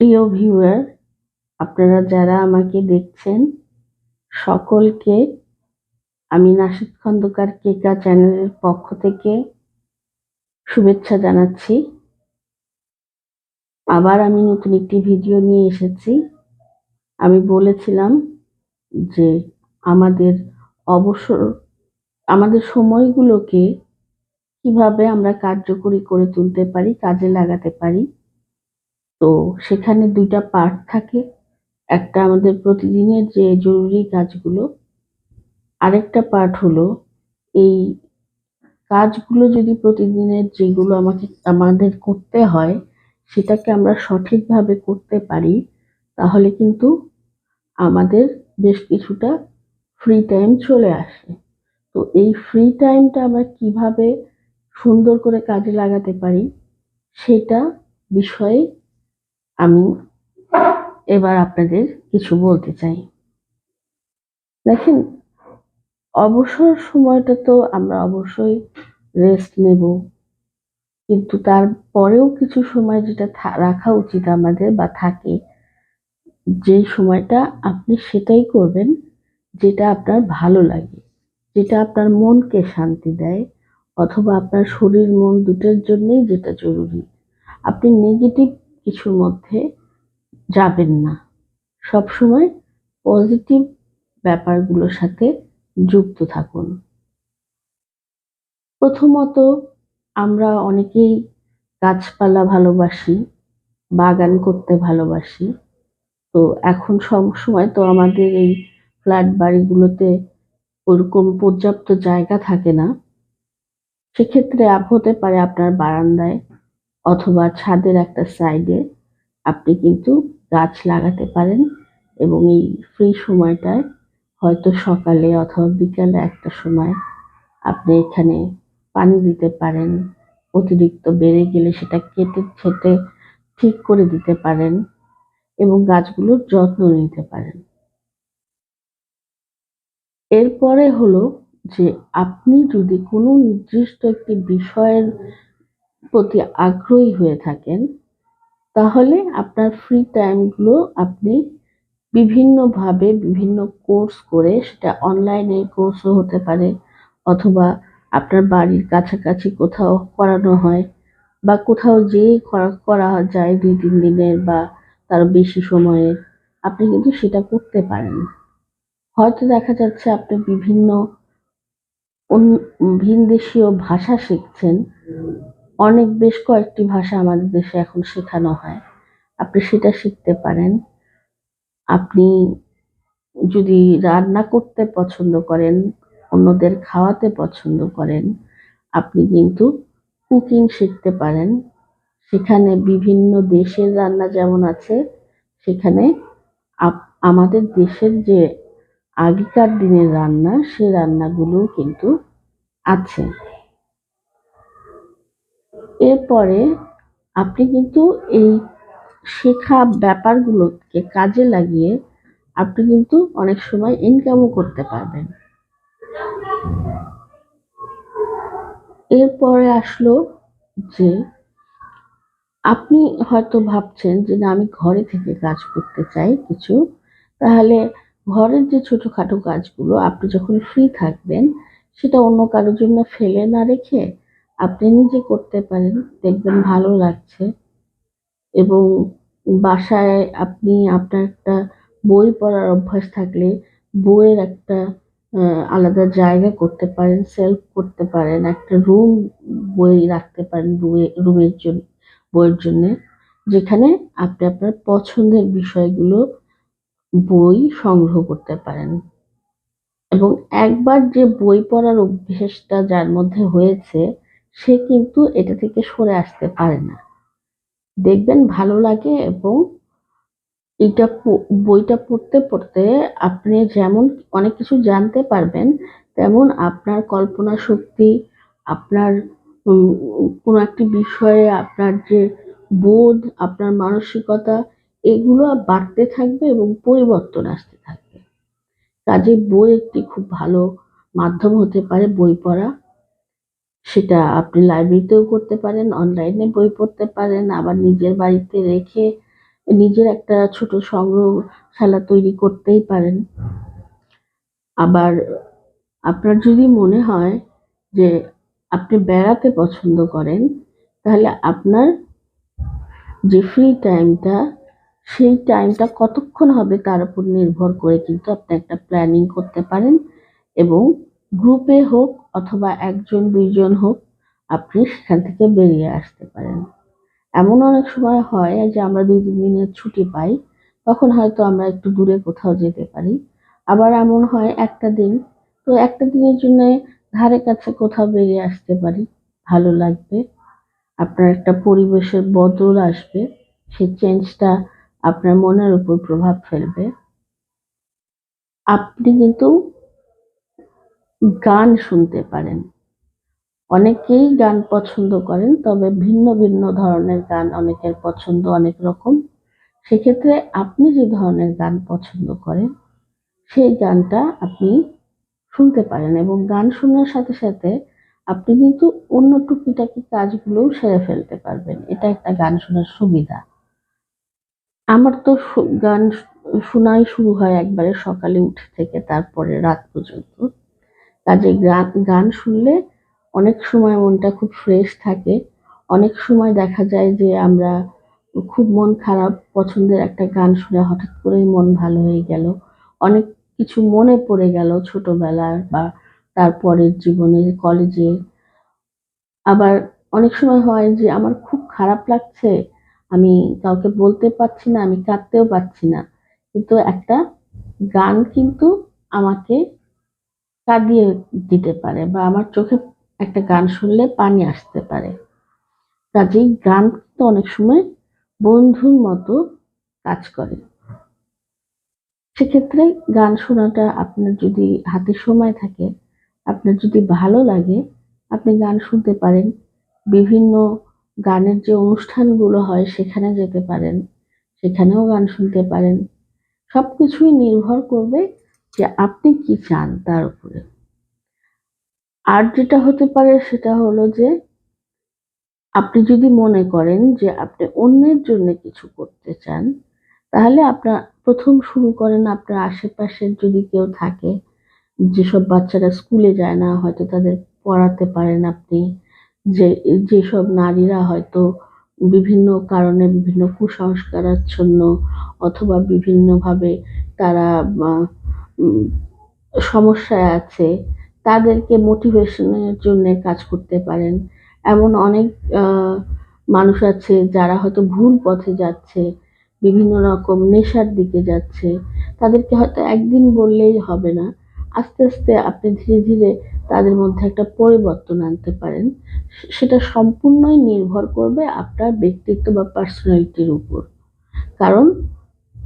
প্রিয় ভিউয়ার, আপনারা যারা আমাকে দেখছেন সকলকে আমি নাশিদ খন্দকার কেকা চ্যানেলের পক্ষ থেকে শুভেচ্ছা জানাচ্ছি। আবার আমি নতুন একটি ভিডিও নিয়ে এসেছি। আমি বলেছিলাম যে আমাদের অবসর আমাদের সময়গুলোকে কিভাবে আমরা কার্যকরী করে তুলতে পারি, কাজে লাগাতে পারি। তো সেখানে ২টা পার্ট থাকে। একটা আমাদের প্রতিদিনের যে জরুরি কাজগুলো, আরেকটা পার্ট হলো এই কাজগুলো যদি প্রতিদিনের যেগুলো আমাদের করতে হয় সেটাকে আমরা সঠিকভাবে করতে পারি, তাহলে কিন্তু আমাদের বেশ কিছুটা ফ্রি টাইম চলে আসে। তো এই ফ্রি টাইমটা আমরা কিভাবে সুন্দর করে কাজে লাগাতে পারি সেটা বিষয়ে আমি এবার আপনাদের কিছু বলতে চাই। দেখেন, অবসর সময়টা তো আমরা অবশ্যই রেস্ট নেব, কিন্তু তারপরেও কিছু সময় যেটা রাখা উচিত আমাদের বা থাকে, যেই সময়টা আপনি সেটাই করবেন যেটা আপনার ভালো লাগে, যেটা আপনার মনকে শান্তি দেয়, অথবা আপনার শরীর মন দুটোর জন্যই যেটা জরুরি। আপনি নেগেটিভ কিছুর মধ্যে যাবেন না, সবসময় পজিটিভ ব্যাপারগুলোর সাথে যুক্ত থাকুন। প্রথমত, আমরা অনেকেই গাছপালা ভালোবাসি, বাগান করতে ভালোবাসি। তো এখন সবসময় তো আমাদের এই ফ্ল্যাট বাড়িগুলোতে ওরকম পর্যাপ্ত জায়গা থাকে না। সেক্ষেত্রে হতে পারে আপনার বারান্দায় অথবা ছাদের একটা সাইডে আপনি কিন্তু গাছ লাগাতে পারেন, এবং এই ফ্রি সময়টায় হয়তো সকালে অথবা বিকালে একটা সময় আপনি এখানে পানি দিতে পারেন। অতিরিক্ত বেড়ে গেলে সেটা কেটে ছেঁটে ঠিক করে দিতে পারেন এবং গাছগুলোর যত্ন নিতে পারেন। এরপরে হলো যে আপনি যদি কোনো নির্দিষ্ট একটি বিষয়ের প্রতি আগ্রহী হয়ে থাকেন, তাহলে আপনার ফ্রি টাইমগুলো আপনি বিভিন্নভাবে বিভিন্ন কোর্স করে, সেটা অনলাইনে কোর্সও হতে পারে, অথবা আপনার বাড়ির কাছাকাছি কোথাও করানো হয় বা কোথাও যেয়ে করা যায় ২-৩ দিনের বা তারও বেশি সময়ের, আপনি কিন্তু সেটা করতে পারেন। হয়তো দেখা যাচ্ছে আপনি বিভিন্ন ভিনদেশীয় ভাষা শিখছেন। বেশ কয়েকটি ভাষা আমাদের দেশে এখন শেখানো হয়। আপনি সেটা শিখতে পারেন। আপনি যদি রান্না করতে পছন্দ করেন, অন্যদের খাওয়াতে পছন্দ করেন, আপনি কিন্তু কুকিং শিখতে পারেন। সেখানে বিভিন্ন দেশের রান্না যেমন আছে, সেখানে আপ আমাদের দেশের যে আগেকার দিনের রান্না, সে রান্নাগুলোও কিন্তু আছে। এরপরে আপনি কিন্তু এই শেখা ব্যাপারগুলোকে কাজে লাগিয়ে আপনি কিন্তু অনেক সময় ইনকামও করতে পারবেন। এরপরে আসলো যে আপনি হয়তো ভাবছেন যে না, আমি ঘরে থেকে কাজ করতে চাই কিছু। তাহলে ঘরের যে ছোটখাটো কাজগুলো আপনি যখন ফ্রি থাকবেন, সেটা অন্য কারোর জন্য ফেলে না রেখে আপনি নিজে করতে পারেন। দেখবেন ভালো লাগছে। এবং বাসায় আপনি আপনার একটা বই পড়ার অভ্যাস থাকলে বইয়ের একটা আলাদা জায়গা করতে পারেন, সেলফ করতে পারেন। একটা রুম বই রাখতে পারেন, বইয়ের জন্যে, যেখানে আপনি আপনার পছন্দের বিষয়গুলো বই সংগ্রহ করতে পারেন। এবং একবার যে বই পড়ার অভ্যেসটা যার মধ্যে হয়েছে, সে কিন্তু এটা থেকে সরে আসতে পারে না। দেখবেন ভালো লাগে, এবং এটা বইটা পড়তে আপনি যেমন অনেক কিছু জানতে পারবেন, তেমন আপনার কল্পনা শক্তি, আপনার কোনো একটি বিষয়ে আপনার যে বোধ, আপনার মানসিকতা, এগুলো বাড়তে থাকবে এবং পরিবর্তন আসতে থাকবে। কাজেই বই একটি খুব ভালো মাধ্যম হতে পারে বই পড়া। সেটা আপনি লাইব্রেরিতেও করতে পারেন, অনলাইনে বই পড়তে পারেন, আবার নিজের বাড়িতে রেখে নিজের একটা ছোট সংগ্রহশালা তৈরি করতেই পারেন। আবার আপনার যদি মনে হয় যে আপনি বেড়াতে পছন্দ করেন, তাহলে আপনার যে ফ্রি টাইমটা, সেই টাইমটা কতক্ষণ হবে তার উপর নির্ভর করে কিন্তু আপনি একটা প্ল্যানিং করতে পারেন এবং গ্রুপে হোক অথবা ১ জন ২ জন হোক, আপনি সেখান থেকে বেরিয়ে আসতে পারেন। এমন অনেক সময় হয় যে আমরা ২-৩ দিনের ছুটি পাই, তখন হয়তো আমরা একটু দূরে কোথাও যেতে পারি। আবার এমন হয় একটা দিন, তো একটা দিনের জন্যে ধারে কাছে কোথাও বেরিয়ে আসতে পারি। ভালো লাগবে। আপনার একটা পরিবেশের বদল আসবে। সেই চেঞ্জটা আপনার মনের উপর প্রভাব ফেলবে। আপনি কিন্তু গান শুনতে পারেন। অনেকেই গান পছন্দ করেন, তবে ভিন্ন, ভিন্ন ধরনের গান অনেকের পছন্দ অনেক রকম। সেক্ষেত্রে আপনি যে ধরনের গান পছন্দ করেন, সেই গানটা আপনি শুনতে পারেন এবং গান শোনার সাথে, সাথে আপনি কিন্তু অন্য টুকিটাকি কাজগুলোও সেরে ফেলতে পারবেন। এটা একটা গান শোনার সুবিধা। আমার তো গান শোনাই শুরু হয় একবারে সকালে উঠে থেকে তারপরে রাত পর্যন্ত। কাজেই গান শুনলে অনেক সময় মনটা খুব ফ্রেশ থাকে। অনেক সময় দেখা যায় যে আমরা খুব মন খারাপ, পছন্দের একটা গান শুনে হঠাৎ করেই মন ভালো হয়ে গেল। অনেক কিছু মনে পড়ে গেল ছোটবেলার বা তারপরের জীবনে, কলেজে। আবার অনেক সময় হয় যে আমার খুব খারাপ লাগছে, আমি কাউকে বলতে পারছি না, আমি কাঁদতেও পারছি না। কিন্তু একটা গান কিন্তু আমাকে কাঁদিয়ে দিতে পারে বা আমার চোখে একটা গান শুনলে পানি আসতে পারে। কাজেই গান কিন্তু অনেক সময় বন্ধুর মতো কাজ করে। সেক্ষেত্রে গান শোনাটা আপনার যদি হাতে সময় থাকে, আপনার যদি ভালো লাগে, আপনি গান শুনতে পারেন। বিভিন্ন গানের যে অনুষ্ঠানগুলো হয় সেখানে যেতে পারেন। সেখানেও গান শুনতে পারেন। সবকিছুই নির্ভর করবে যে আপনি কি চান তার উপরে। আর যেটা হতে পারে সেটা হলো যে আপনি যদি মনে করেন যে আপনি অন্যের জন্য কিছু করতে চান, তাহলে আপনার ১ম শুরু করেন আপনার আশেপাশের যদি কেউ থাকে, যেসব বাচ্চারা স্কুলে যায় না হয়তো তাদের পড়াতে পারেন আপনি। যে যেসব নারীরা হয়তো বিভিন্ন কারণে বিভিন্ন কুসংস্কারাচ্ছন্ন অথবা বিভিন্নভাবে তারা আ উম সমস্যায় আছে, তাদেরকে মোটিভেশনের জন্যে কাজ করতে পারেন। এমন অনেক আ মানুষ আছে যারা হয়তো ভুল পথে যাচ্ছে, বিভিন্ন রকম নেশার দিকে যাচ্ছে। তাদেরকে হয়তো একদিন বললেই হবে না। আস্তে, আস্তে আপনি ধীরে, ধীরে তাদের মধ্যে একটা পরিবর্তন আনতে পারেন। সেটা সম্পূর্ণই নির্ভর করবে আপনার ব্যক্তিত্ব বা পার্সোনালিটির উপর। কারণ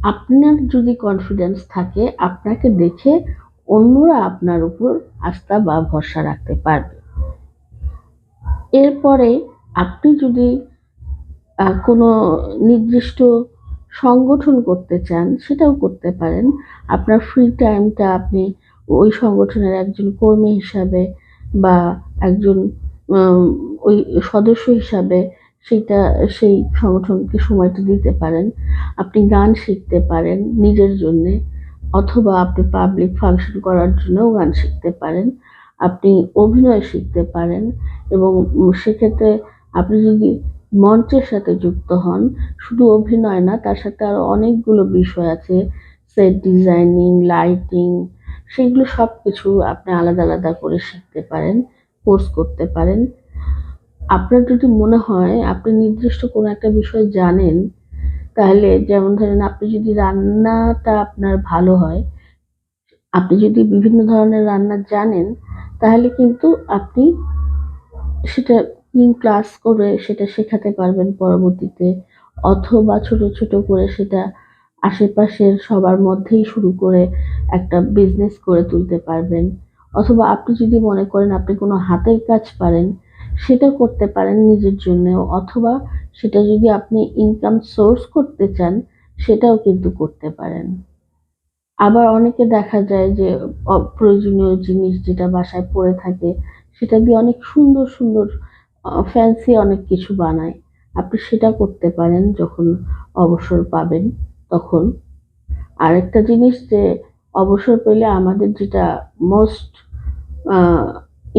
আপনার যদি কনফিডেন্স থাকে, আপনাকে দেখে অন্যরা আপনার উপর আস্থা বা ভরসা রাখতে পারবে। এরপরে আপনি যদি কোনো নির্দিষ্ট সংগঠন করতে চান, সেটাও করতে পারেন। আপনার ফ্রি টাইমটা আপনি ওই সংগঠনের একজন কর্মী হিসাবে বা একজন আম ওই সদস্য হিসাবে সেইটা সেই সংগঠনকে সময়টা দিতে পারেন। আপনি গান শিখতে পারেন নিজের জন্যে অথবা আপনি পাবলিক ফাংশন করার জন্যও গান শিখতে পারেন। আপনি অভিনয় শিখতে পারেন এবং সেক্ষেত্রে আপনি যদি মঞ্চের সাথে যুক্ত হন, শুধু অভিনয় না তার সাথে আরো অনেকগুলো বিষয় আছে। সেট ডিজাইনিং, লাইটিং সেগুলো সবকিছু আপনি আলাদা, আলাদা করে শিখতে পারেন, কোর্স করতে পারেন। আপনার যদি মনে হয় আপনি নির্দিষ্ট কোনো একটা বিষয় জানেন, তাহলে যেমন ধরেন আপনি যদি রান্নাটা আপনার ভালো হয়, আপনি যদি বিভিন্ন ধরনের রান্না জানেন, তাহলে কিন্তু আপনি সেটা ক্লাস করে সেটা শেখাতে পারবেন পরবর্তীতে। অথবা ছোট, ছোট করে সেটা আশেপাশের সবার মধ্যেই শুরু করে একটা বিজনেস করে তুলতে পারবেন। অথবা আপনি যদি মনে করেন আপনি কোনো হাতের কাজ পারেন, সেটা করতে পারেন নিজের জন্যেও। অথবা সেটা যদি আপনি ইনকাম সোর্স করতে চান, সেটাও কিন্তু করতে পারেন। আবার অনেকে দেখা যায় যে অপ্রয়োজনীয় জিনিস যেটা বাসায় পড়ে থাকে, সেটা দিয়ে অনেক সুন্দর, সুন্দর ফ্যান্সি অনেক কিছু বানায়। আপনি সেটা করতে পারেন যখন অবসর পাবেন তখন। আরেকটা জিনিস যে অবসর পেলে আমাদের যেটা মোস্ট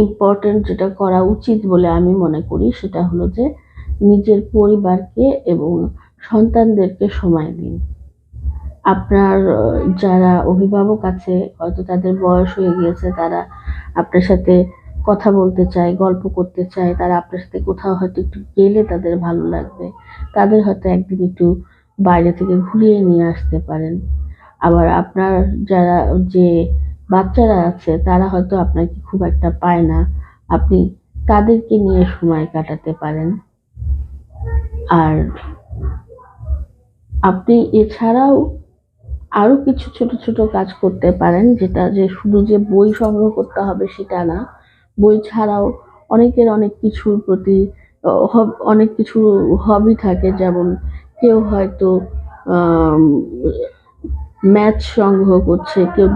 ইম্পর্টেন্ট যেটা করা উচিত বলে আমি মনে করি সেটা হলো যে নিজের পরিবারকে এবং সন্তানদেরকে সময় দিন। আপনার যারা অভিভাবক আছে হয়তো তাদের বয়স হয়ে গিয়েছে, তারা আপনার সাথে কথা বলতে চায়, গল্প করতে চায়, তারা আপনার সাথে কোথাও হয়তো একটু গেলে তাদের ভালো লাগবে, তাদের হয়তো একদিন একটু বাইরে থেকে ঘুরিয়ে নিয়ে আসতে পারেন। আবার আপনার যারা যে বাচ্চারা আছে তারা হয়তো আপনাকে খুব একটা পায় না, আপনি তাদেরকে নিয়ে সময় কাটাতে পারেন। আর আপনি এছাড়াও আরো কিছু ছোট ছোট কাজ করতে পারেন, যেটা যে শুধু যে বই সংগ্রহ করতে হবে সেটা না। বই ছাড়াও অনেকের অনেক কিছুর প্রতি অনেক কিছু হবি থাকে, যেমন কেউ হয়তো ম্যাচ সংগ্রহ করছে, কেউ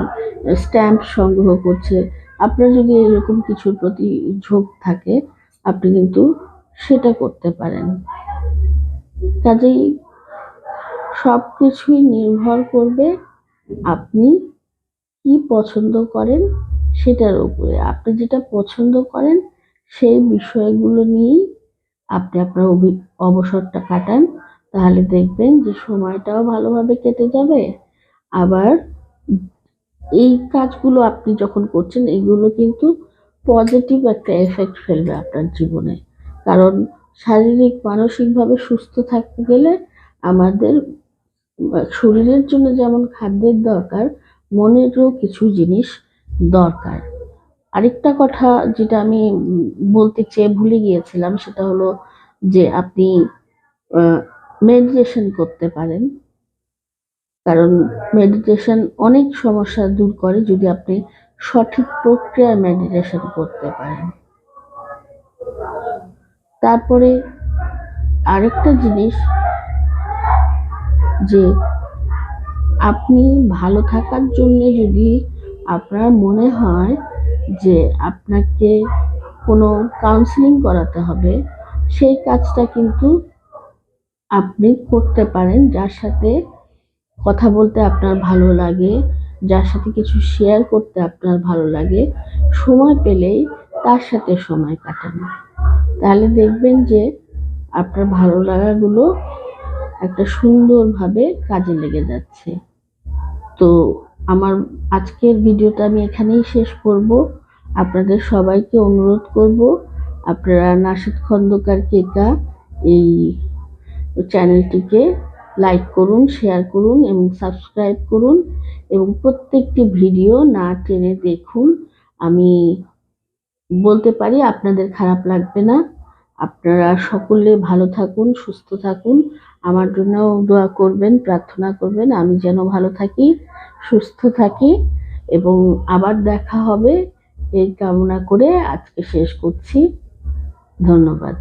স্ট্যাম্প সংগ্রহ করছে। আপনার যদি এরকম কিছুর প্রতি ঝোঁক থাকে আপনি কিন্তু সেটা করতে পারেন। কাজেই সবকিছুই নির্ভর করবে আপনি কি পছন্দ করেন সেটার উপরে। আপনি যেটা পছন্দ করেন সেই বিষয়গুলো নিয়েই আপনি আপনার অবসরটা কাটান, তাহলে দেখবেন যে সময়টাও ভালোভাবে কেটে যাবে। আবার এই কাজগুলো আপনি যখন করছেন এগুলো কিন্তু পজিটিভ একটা এফেক্ট ফেলবে আপনার জীবনে। কারণ শারীরিক মানসিকভাবে সুস্থ থাকতে গেলে আমাদের শরীরের জন্য যেমন খাদ্যের দরকার, মনেরও কিছু জিনিস দরকার। আরেকটা কথা যেটা আমি বলতে চেয়ে ভুলে গিয়েছিলাম সেটা হলো যে আপনি মেডিটেশন করতে পারেন। কারণ মেডিটেশন অনেক সমস্যা দূর করে যদি আপনি সঠিক প্রক্রিয়ায় মেডিটেশন করতে পারেন। তারপরে আরেকটা জিনিস যে আপনি ভালো থাকার জন্য যদি আপনার মনে হয় যে আপনাকে কোনো কাউন্সেলিং করাতে হবে, সেই কাজটা কিন্তু আপনি করতে পারেন যার সাথে কথা বলতে আপনার ভালো লাগে, যার সাথে কিছু শেয়ার করতে আপনার ভালো লাগে। সময় পেলেই তার সাথে সময় কাটান, তাহলে দেখবেন যে আপনার ভালো লাগাগুলো একটা সুন্দরভাবে কাজে লেগে যাচ্ছে। তো আমার আজকের ভিডিওটা আমি এখানেই শেষ করব। আপনাদের সবাইকে অনুরোধ করব আপনারা নাশিদ খন্দকার কেকা এই চ্যানেলটিকে লাইক করুন, শেয়ার করুন এবং সাবস্ক্রাইব করুন এবং প্রত্যেকটি ভিডিও না টেনে দেখুন। আমি বলতে পারি আপনাদের খারাপ লাগবে না। আপনারা সকলে ভালো থাকুন, সুস্থ থাকুন। আমার জন্যও দোয়া করবেন, প্রার্থনা করবেন আমি যেন ভালো থাকি, সুস্থ থাকি এবং আবার দেখা হবে এই কামনা করে আজকে শেষ করছি। ধন্যবাদ।